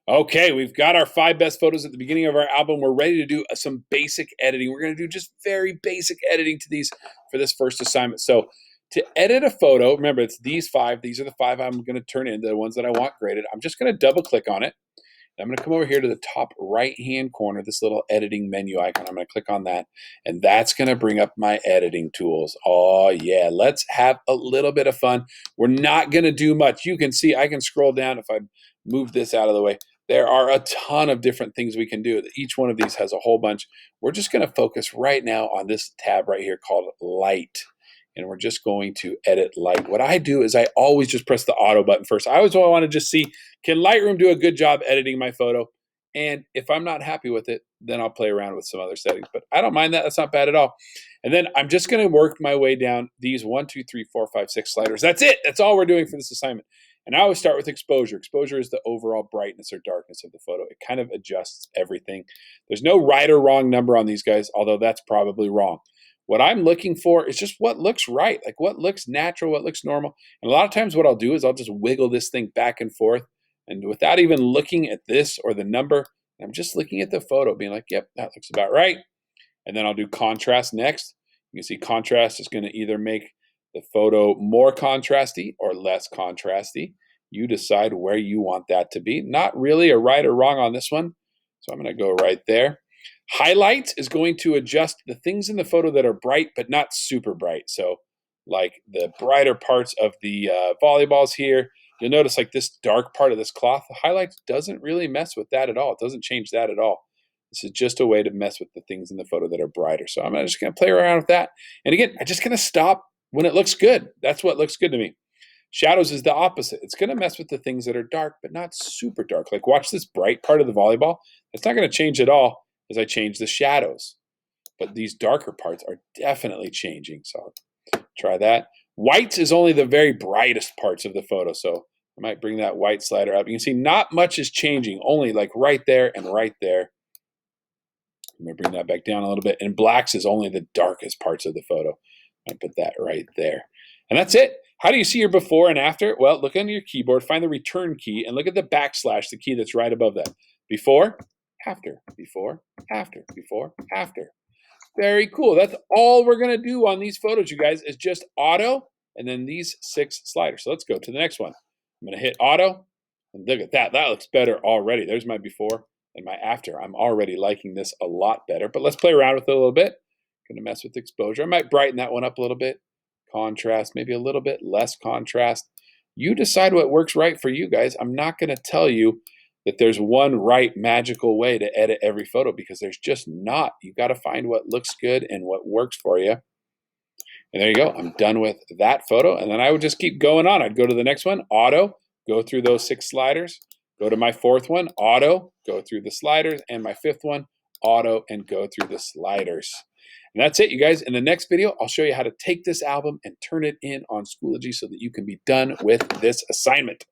Okay, we've got our 5 best photos at the beginning of our album. We're ready to do some basic editing. We're going to do just very basic editing to these for this first assignment. So to edit a photo, remember it's these 5. These are the 5 I'm going to turn in, the ones that I want graded. I'm just going to double click on it. I'm going to come over here to the top right-hand corner, this little editing menu icon. I'm going to click on that, and that's going to bring up my editing tools. Oh, yeah, let's have a little bit of fun. We're not going to do much. You can see I can scroll down if I move this out of the way. There are a ton of different things we can do. Each one of these has a whole bunch. We're just going to focus right now on this tab right here called Light. And we're just going to edit light. What I do is I always just press the auto button first. I always want to just see, can Lightroom do a good job editing my photo? And if I'm not happy with it, then I'll play around with some other settings. But I don't mind that. That's not bad at all. And then I'm just going to work my way down these 1, 2, 3, 4, 5, 6 sliders. That's it. That's all we're doing for this assignment. And I always start with exposure. Exposure is the overall brightness or darkness of the photo. It kind of adjusts everything. There's no right or wrong number on these guys, although that's probably wrong. What I'm looking for is just what looks right, like what looks natural, what looks normal. And a lot of times what I'll do is I'll just wiggle this thing back and forth. And without even looking at this or the number, I'm just looking at the photo being like, yep, that looks about right. And then I'll do contrast next. You can see contrast is going to either make the photo more contrasty or less contrasty. You decide where you want that to be. Not really a right or wrong on this one. So I'm going to go right there. Highlight is going to adjust the things in the photo that are bright but not super bright. So like the brighter parts of the volleyballs here, you'll notice like this dark part of this cloth, the highlight doesn't really mess with that at all. It doesn't change that at all. This is just a way to mess with the things in the photo that are brighter. So I'm just going to play around with that. And again, I'm just going to stop when it looks good. That's what looks good to me. Shadows is the opposite. It's going to mess with the things that are dark but not super dark. Like watch this bright part of the volleyball. It's not going to change at all as I change the shadows. But these darker parts are definitely changing. So I'll try that. White is only the very brightest parts of the photo. So I might bring that white slider up. You can see not much is changing, only like right there and right there. I'm going to bring that back down a little bit. And blacks is only the darkest parts of the photo. I put that right there. And that's it. How do you see your before and after? Well, look under your keyboard, find the return key, and look at the backslash, the key that's right above that. Before, after, before, after, before, after. Very cool. That's all we're going to do on these photos, you guys, is just auto and then these 6 sliders. So let's go to the next one. I'm going to hit auto, and look at that. That looks better already. There's my before and my after. I'm already liking this a lot better, but let's play around with it a little bit. Going to mess with exposure. I might brighten that one up a little bit. Contrast, maybe a little bit less contrast. You decide what works right for you guys. I'm not going to tell you that there's one right magical way to edit every photo because there's just not. You've got to find what looks good and what works for you. And there you go. I'm done with that photo. And then I would just keep going on. I'd go to the next one, auto, go through those 6 sliders, go to my 4th one, auto, go through the sliders, and my 5th one, auto, and go through the sliders. And that's it, you guys. In the next video, I'll show you how to take this album and turn it in on Schoology so that you can be done with this assignment.